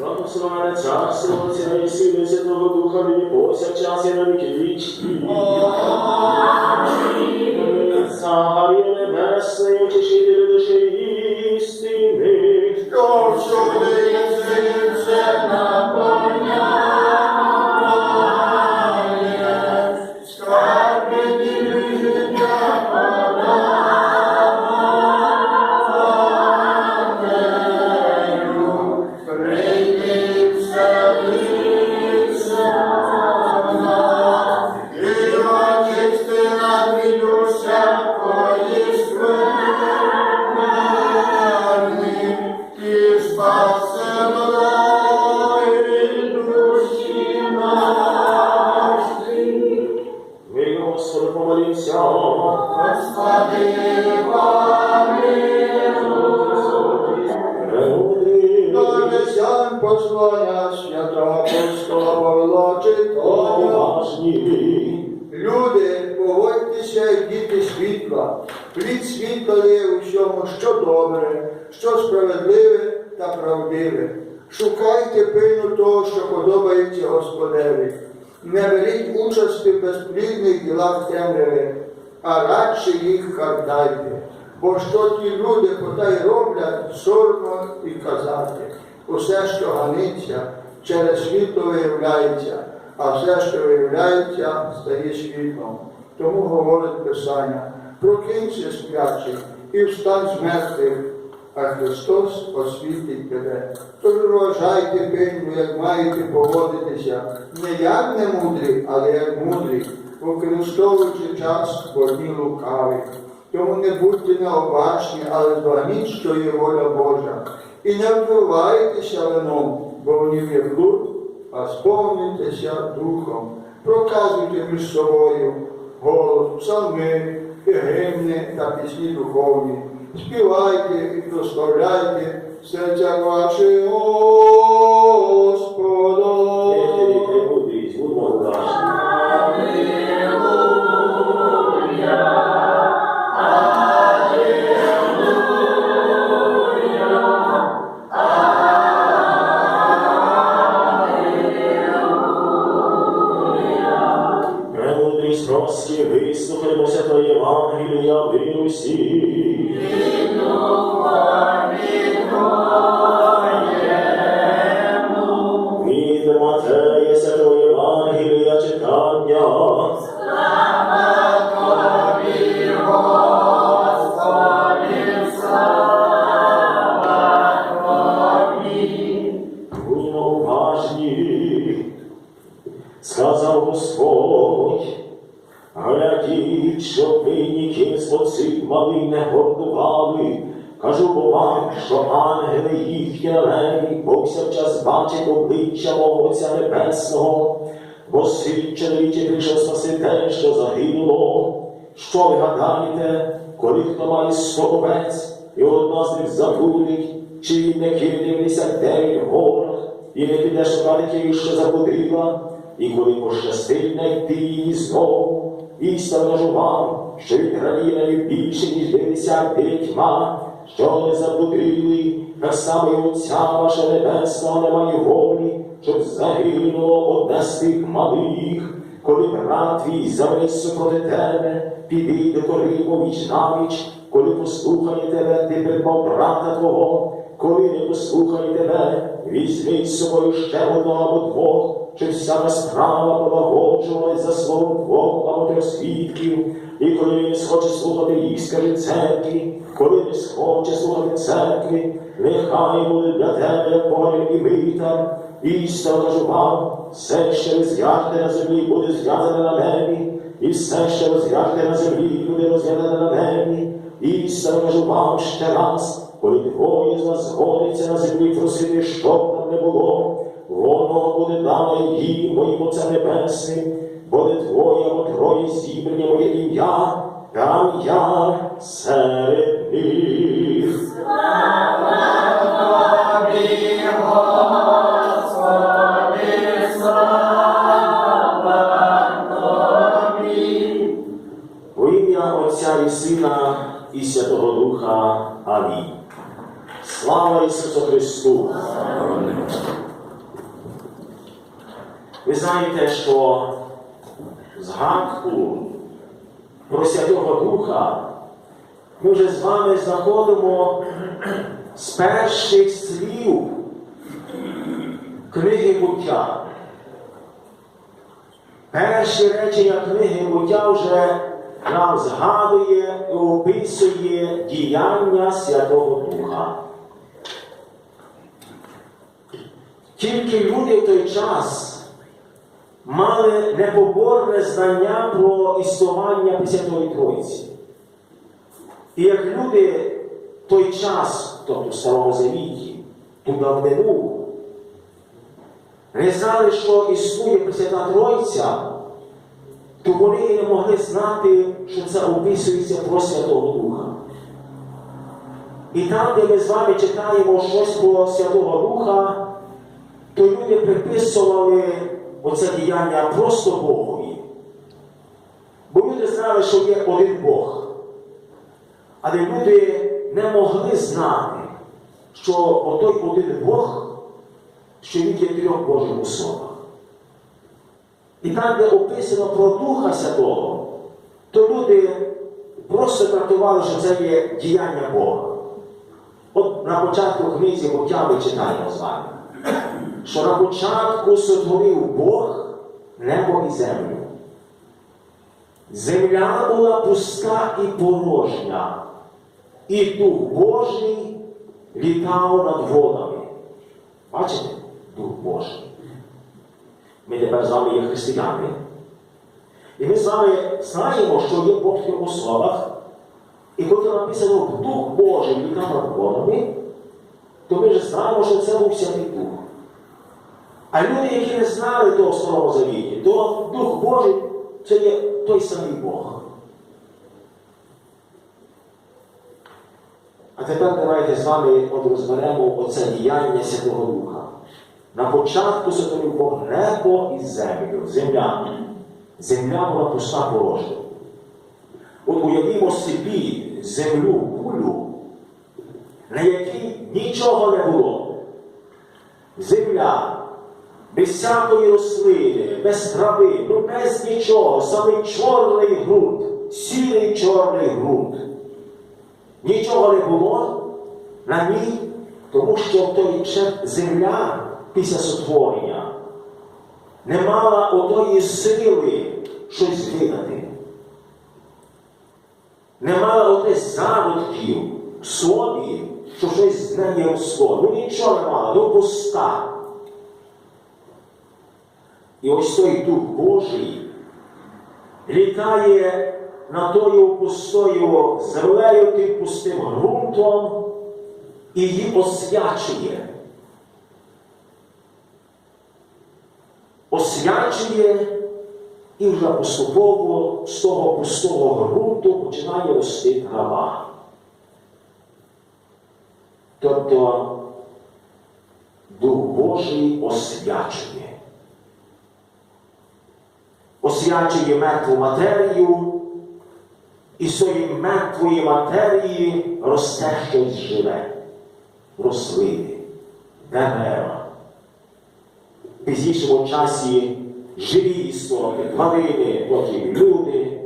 Благословене царство Отця і Сина і Святого Духа, нині повсякчас і на віки вічні. Амінь. Царю небесний, утішителю душі істини, що всюди єси все наповняє, скарби діви життя подаваю, прийди вселися нас, і очисти нам від усякої скверни, і спасемо душі наші. ми, Господи, помолімся. Господи, помилуй. До місян послання святого апостола Павла читання. Уважні. Люди, поводьтеся, як діти світла. Плід світла є у всьому, що добре, що справедливе та правдиве. Шукайте пильно того, що подобається Господеві. Не беріть участі в безплідних ділах темряви, а радше їх картайте. Бо що ті люди, потай роблять, соромно і казати. Усе, що ганиться, через світло виявляється, а все, що виявляється, стає світлом. Тому говорить Писання: прокинься, сплячий, і встань з мертвих, а Христос освітить тебе. Тож вважайте пильно, як маєте поводитися, не як немудрі, але як мудрі, використовуючи час, бо дні лукаві. Тому не будьте необачні, але збагніть, що є воля Божа. І не впивайтеся вином, бо в нім є блуд, а сповнюйтеся духом. Проказуйте між собою голос, псалми, гімни та пісні духовні. Співайте і прославляйте серця ваші Господа. Прості, вислухаймося то Євангелія вірусі. Від Матея святого Євангелія читання. Слава Тобі, Господи, слава Тобі. Будьмо уважні, сказав Господь. Глядіть, щоб ви ніким з оцих малих не гордували. Кажу бо вам, що ангели їхні алеї повсякчас бачать обличчя мого Отця Небесного, бо світ чоловічий прийшов спасти, що загинуло. Що ви гадаєте, коли хто має 100 овець, і одна з них забудить, чи він не кине 99 в горах, і не піде шукати тієї, що забудила, і коли пощастить знайти її знову. Істинно кажу вам, що від гравіною більше, ніж 99, що не заблудили, так само і Отця ваша Небесного немає волі, щоб загинуло одне з тих малих. Коли брат твій завиться проти тебе, піди до тори повіч навіч, коли послухає тебе, ти придбав брата твого, коли не послухає тебе, візьми з собою ще одного або двох, щоб вся справа полагоджувалась за словом 2 або 3 свідків. І коли він не схоче слухати їх, скажи церкві, коли не схоче слухати церкві, нехай буде для тебе поле і витар. Істинно кажу вам, все, що ви зв'яжете на землі, буде зв'язане на небі, і все, що ви зв'яжете на землі, буде розв'язане на небі. Істинно кажу вам ще раз, коли двоє з вас згодиться на землі просити, щоб там не було, воно буде дано їм, моїм Отцем Небесним, бо не 2 або 3 зібрані моє ім'я, там я серед них. Слава Тобі, Господи, слава Тобі. Во ім'я Отця і Сина і Святого Духа. Амінь. Слава Ісусу Христу! Ви знаєте, що згадку про Святого Духа ми вже з вами знаходимо з перших слів книги Буття. Перші речення книги Буття вже нам згадує і описує діяння Святого Духа. Тільки люди в той час мали непоборне знання про існування Пресвятої Тройці. І як люди в той час, тобто в Старому Завіті, ту давнину, не знали, що існує Пресвята Тройця, то вони і не могли знати, що це описується про Святого Духа. І там, де ми з вами читаємо щось про Святого Духа, то люди приписували оце діяння просто Богові. Бо люди знали, що є один Бог. Але люди не могли знати, що отой один Бог, що він є трьох Божих особах. І там, де описано про Духа Святого, то люди просто трактували, що це є діяння Бога. От на початку книзі Буття ми читаємо з вами, що на початку сотворив Бог небо і землю. Земля була пуста і порожня, і Дух Божий літав над водами. Бачите? Дух Божий. Ми тепер з вами є християни. І ми з вами знаємо, що є Бог в трьох особах. І коли написано Дух Божий літав над водами, то ми ж знаємо, що це був Святий Дух. А люди, які не знали того Старого Завіті, то Дух Божий це є той самий Бог. А тепер давайте з вами розберемо оце діяння Святого Духа. На початку сотворив Бог небо і землю, земля. Земля була пуста порожня. От уявімо собі землю, кулю, на якій нічого не було. Земля, без всякої рослини, без трави, без нічого, самий чорний ґрунт, сірий чорний ґрунт. Нічого не було на ній, тому що той земля після сотворення не мала отої сили щось видати. Не мала отих зародків в собі, що щось з неї росло. Ну нічого не мала, ну пуста. І ось той Дух Божий літає над тою пустою землею, тим пустим ґрунтом і її освячує. Освячує і вже поступово з того пустого ґрунту починає рости трава. Тобто Дух Божий освячує. Освячує мертву матерію, і з цієї мертвої матерії росте щось живе. Рослини, дерева. В пізнішому часі живі істоти, тварини, потім люди.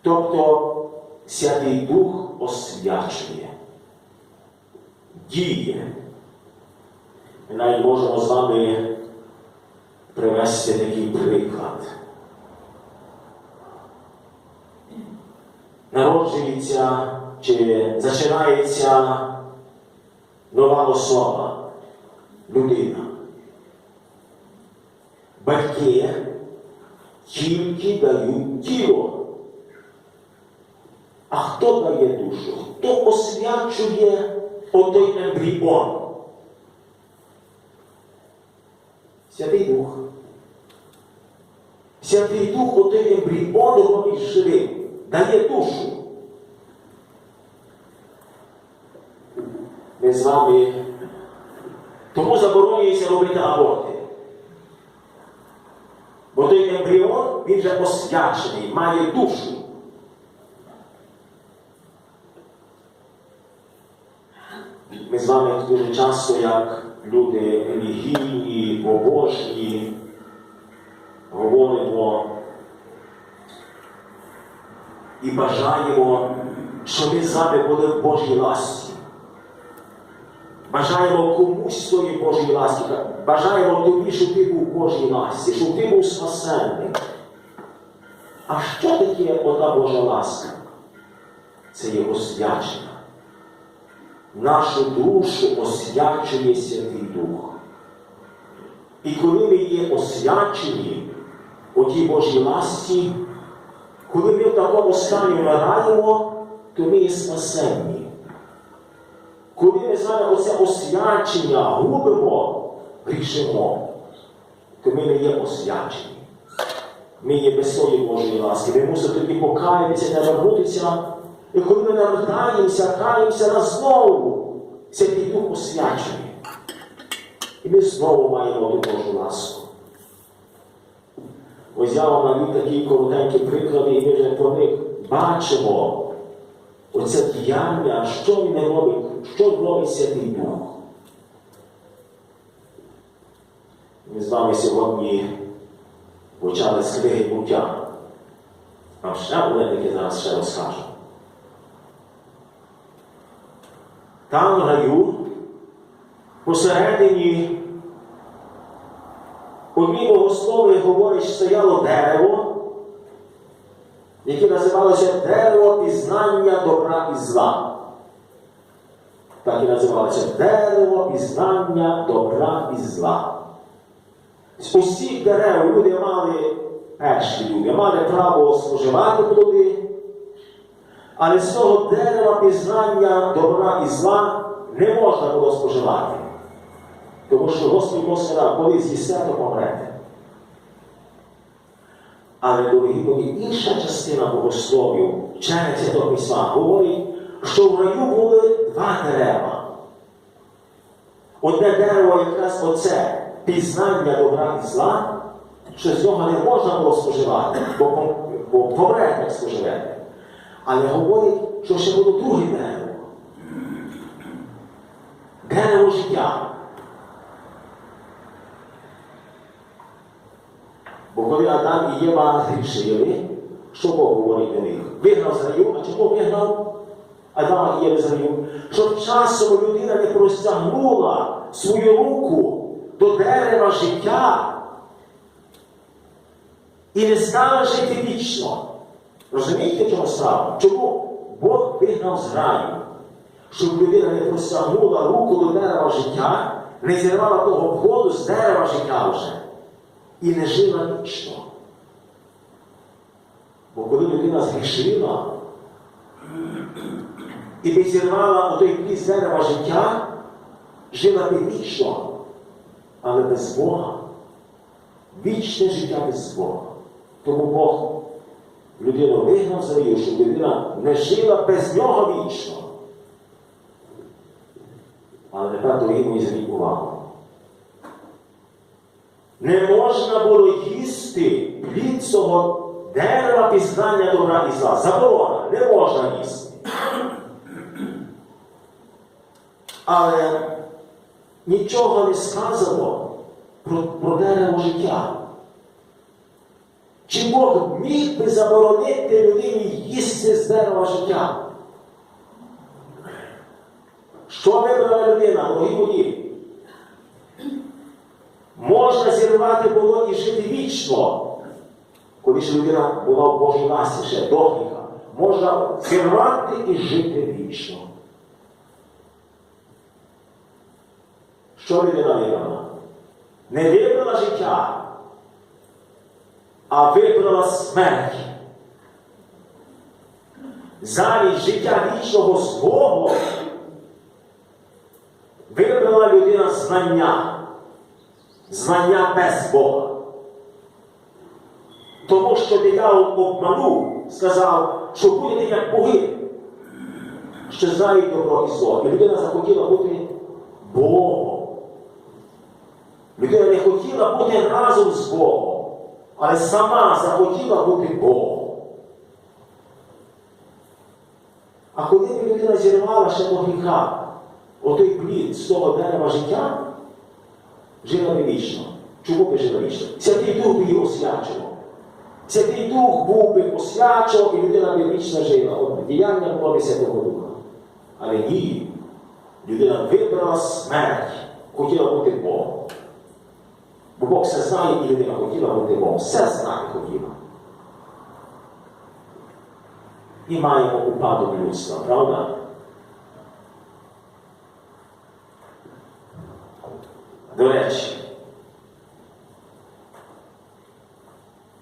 Тобто Святий Дух освячує, діє. Ми навіть можемо з вами привести такий приклад. Народжується чи зачинається нова особа, людина. Батьки тільки дають тіло. А хто дає душу? Хто освячує отой ембріон? Святий Дух. Святий Дух отой ембріон робить живим, дає душу. Ми з вами тому заборонюється робити аборти. Бо той ембріон, він вже освячений, має душу. Ми з вами дуже часто, як люди релігійні, побожні, говоримо і бажаємо, щоб ми з вами були в Божій ласці. Бажаємо комусь тої Божої ласки. Бажаємо тобі, щоб ти був в Божій ласці, щоб ти був спасенний. А що таке ота Божа ласка? Це є освячення. Нашу душу освячує Святий Дух. І коли ми є освячені у тій Божій ласці, коли ми в такому стані вмираємо, то ми є спасенні. Коли ми з вами оце освячення губимо, грішимо, то ми не є освячені. Ми є без своєї Божої ласки. Ми мусимо тоді покаятися, не вернутися. І коли ми навертаємося, каємося на знову, Святий Дух освячує. І ми знову маємо ту Божу ласку. Ось я вам навів такі коротенькі приклади, і ми вже про них бачимо оце діяння, що він робить, що робить Святий Дух. Ми з вами сьогодні почали з книги буття. Вам ще таке зараз ще розкажу. Там в раю, посередині, одні богослови говорять, що стояло дерево, яке називалося дерево пізнання добра і зла. Так і називалося дерево пізнання добра і зла. З усіх дерев люди мали, перші люди, мали право споживати плоди, але з того дерева пізнання добра і зла не можна було споживати. Тому що Господь Бог сказав, коли з'їсте, то помрете. Але, дорогі мої, інша частина богословів, вчення Святого Письма, говорить, що в раю були два дерева. Одне дерево якраз оце пізнання добра і зла, що з нього не можна було споживати, бо помрете, як споживете. Але говорить, що ще було друге дерево. Дерево життя. Бо коли Адам і Єва грішили, що Бог говорить до них? Вигнав з раю, а чому вигнав Адама і Єви з раю? Щоб часом людина не простягнула свою руку до дерева життя і не стала жити вічно. Розумієте, в чому справа? Чому Бог вигнав з раю? Щоб людина не простягнула руку до дерева життя, не зірвала того плоду з дерева життя вже і не жила вічно. Бо коли людина згрішила і не зірвала той плід з дерева життя, жила не вічно, але без Бога. Вічне життя без Бога. Тому Бог людину вигнав з раю, щоб людина не жила без нього вічно. Але тепер, дорогі мої, зверніть увагу. Не можна було їсти плід цього дерева пізнання добра і зла. Заборона, не можна їсти. Але нічого не сказано про дерево життя. Чи Бог міг би заборонити людині їсти з дерева життя? Що вибрала людина, дорогі мої? Можна зірвати було і жити вічно, коли ж людина була в Божій ласі ще до гріха. Можна зірвати і жити вічно. Що людина вибрала? Не вибрала життя, а вибрала смерть. Замість життя вічного з Богом вибрала людина знання. Знання без Бога. Тому що диявол обманув, сказав, що будете як боги, що знають добро і зло. І людина захотіла бути Богом. Людина не хотіла бути разом з Богом, але сама захотіла бути Богом. А коли б людина зірвала ще до гріха отой плід з того дерева життя, жила не вічно. чому би жила вічно? Святий Дух би її освячував. Святий Дух був би освячував, і людина би вічно жила. От діяння було би Святого Духа. Але ні, людина вибрала смерть, хотіла бути Богом. Бо Бог все знає, і людина хотіла бути Богом. Все знає хотіла. І маємо упадок людства, правда? До речі,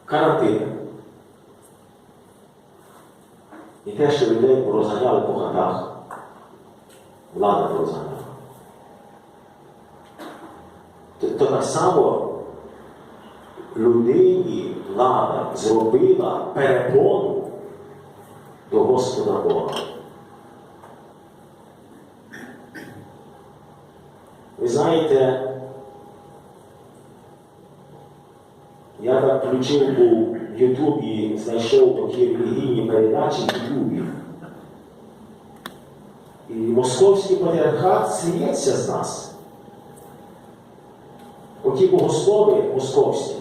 карантин і те, що людей розганяли по хатах, влада розганяла. То так само людині влада зробила перепону до Господа Бога. Ви знаєте, я так включив у Ютубі, знайшов такі релігійні передачі в Ютубі. І московський патріархат сміється з нас. Оті богослови московські,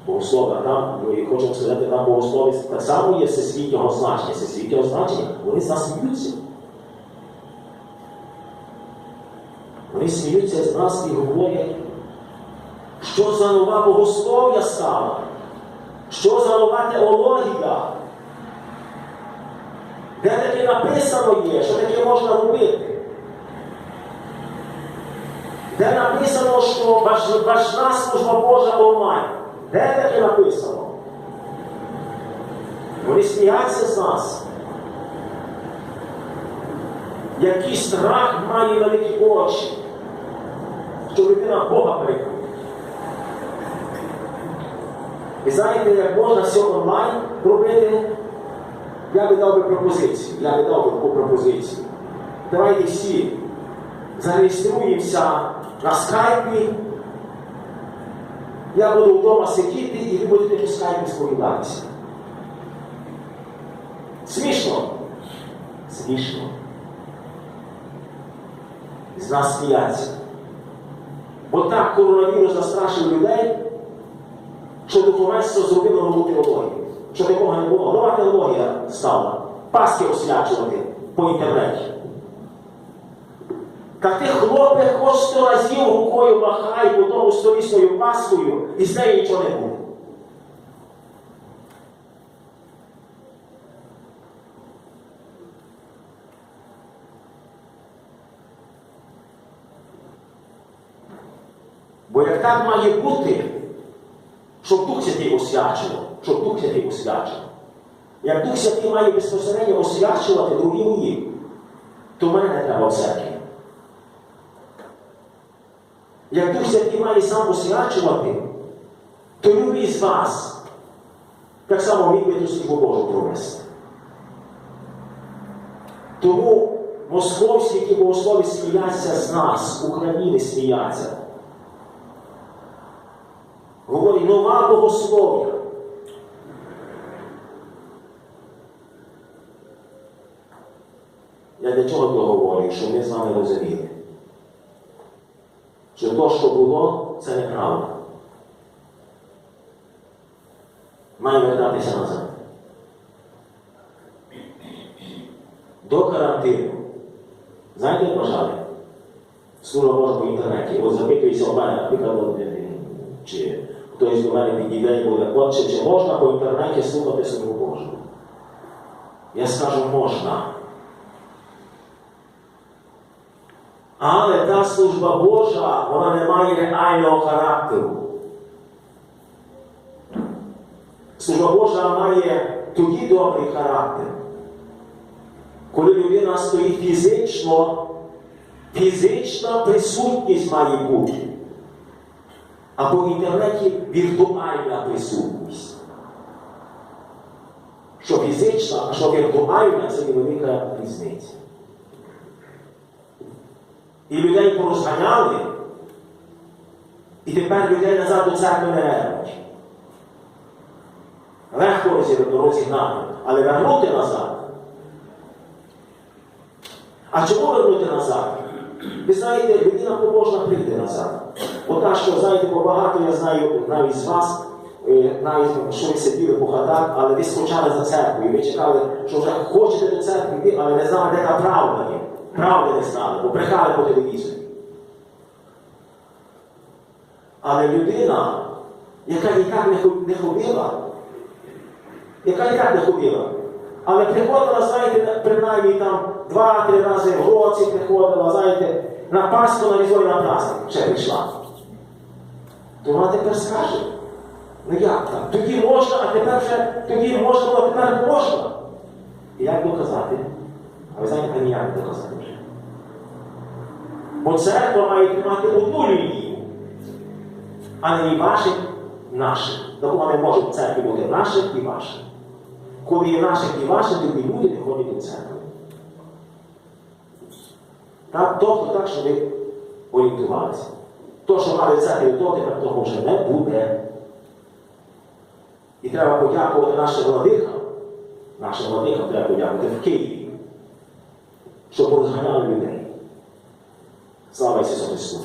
богослови, а там, і хочу сказати, там богослови так само є всесвітнього значення. Всесвітнього значення, вони з нас сміються. Вони сміються з нас і говорять, що за нова богослов'я стала, що за нова теологія, де таке написано є, що таке можна робити. Де написано, що важна служба Божа онлайн. Де таке написано? Вони сміються з нас. Який страх має великі очі, що людина Бога переконує. Ви знаєте, як можна все онлайн робити? Я би дав би пропозицію. Я би дав би таку пропозицію. Давайте всі зареєструємося на скайпі. Я буду вдома сидіти, і ви будете по скайпі сповідатися. Смішно? Смішно. З нас сміяться. Бо так коронавірус застрашив людей, що духовенство зробило нову теологію. Що такого не було. Нова теологія стала. Паски освячувати по інтернеті. Та ти, хлопець, хоч 100 разів рукою махай по тому столі свою паскою, і з нею нічого не буде. Бо як так має бути, щоб Дух Святий освячував, щоб Дух Святий освячував. Як Дух Святий має безпосередньо освячувати, другі мої, то в мене не треба в церкві. Як Дух Святий має сам освячувати, то любий з вас так само міг би ту службу Божу провести. Тому московські, які богослови сміяться з нас, України сміяться. Говорить, нова богослов'я. Я для чого то говорю, що ми з вами розуміли? Що то, що було, це неправда. Має вертатися назад. До карантину. Знаєте, як вважали? Служба Божа по інтернеті. От запитується у мене, наприклад, чи хтось до мене підійде і буде, отче, чи можна по інтернеті слухати службу Божу? Я скажу, можна. Але та служба Божа, вона не має реального характеру. Служба Божа має тоді добрий характер, коли людина стоїть фізично, фізична присутність має бути. Або в інтернеті віртуальна присутність. Що фізична, а що віртуальна, це невелика різниця. І людей порозганяли, і тепер людей назад до церкви не вернуть. Легко розігнати, але вернути назад. А чому вернути назад? Ви знаєте, людина побожна прийде назад. Ота, що, знаєте, побагато, я знаю навіть з вас, навіть, що ви сиділи по хатах, але ви скучали за церквою, ви чекали, що вже хочете до церкви йти, але не знали, де та правда є. Правди не знали, бо брехали по телевізорі. Але людина, яка ніяк не ходила, але приходила, знаєте, принаймні там 2-3 рази в році приходила, знаєте, на Пасху, на Різдво і на праздник ще прийшла. То вона тепер скаже, ну як так? Тоді можна, а тепер вже, тоді можна, а тепер не можна. І як доказати? А ви знаєте, ніяк не доказати вже. Бо церква має тримати одну лінію, а не і ваших, наших. Тому не може в церкві бути наших і ваших. Коли є наших і ваших, тоді люди не ходять до церкви. Так? Тобто так, щоб ви орієнтувалися. То, що мали в церкві, то тепер того вже не буде. І треба подякувати нашим владикам треба подякувати в Києві, що порозганяли людей. Слава Ісусу Христу!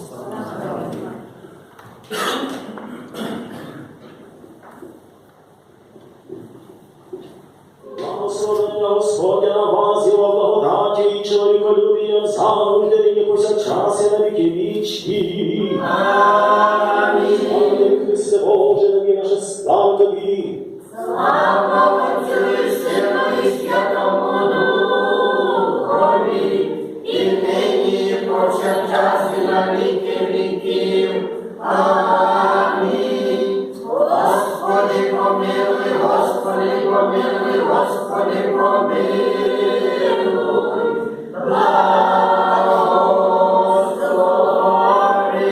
Благословення Господня на вас, Його благодаті і чоловіколюбія завжди, нині повсякчас і на віки вічні. Амінь. Слава Христе Боже, наві наша слава Тобі. Слава Отцю і Сину і Святому Духові, і нині, і повсякчас, і на віки віків. Амінь. Господи, помилуй, Господи, помилуй, Господи, помилуй. Благослови.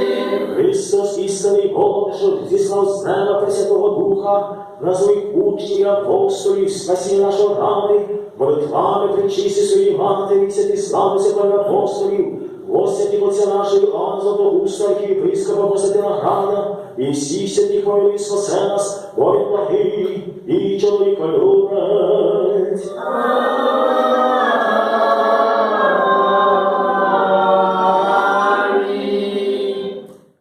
Христос, істинний Бог, що зіслав з неба Пресвятого Духа на своїх учнів і апостолів, спасіння нашого рани, молитвами причисті своїй матері, святі славися пані апостолів, Господі Отця нашої Іоанна Златоуста, архієпископа Константинограда, і всіх святих помилуй, спасе нас, бо він благий і чоловіколюбний.